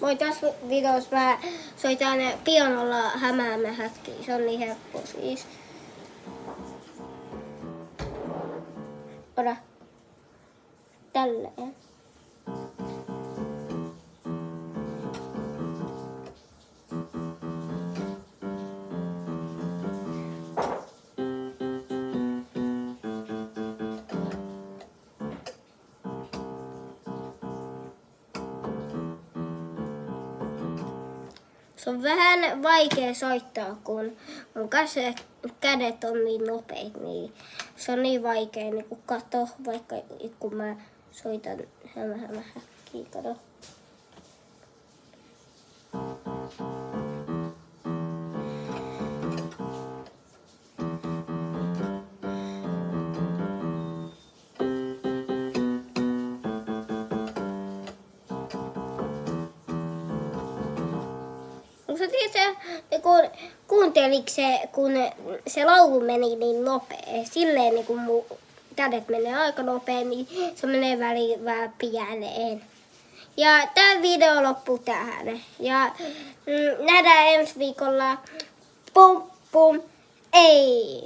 Moi, tässä videossa mä soitan pianolla Hämäämähäkkiä. Se on niin helppo siis. Ota. Tälleen. Se on vähän vaikea soittaa, kun mun kädet on niin nopeet, niin se on niin vaikea niin katsoa, vaikka kun mä soitan Hämäämähäkkiä, kato. Sä tiedät, kuunteliko se, kun se laulu meni niin nopea, silleen niin kun mun kädet menee aika nopea, niin se menee väliin vähän pieleen. Ja tää video loppuu tähän. Ja nähdään ensi viikolla. Pum pum, ei!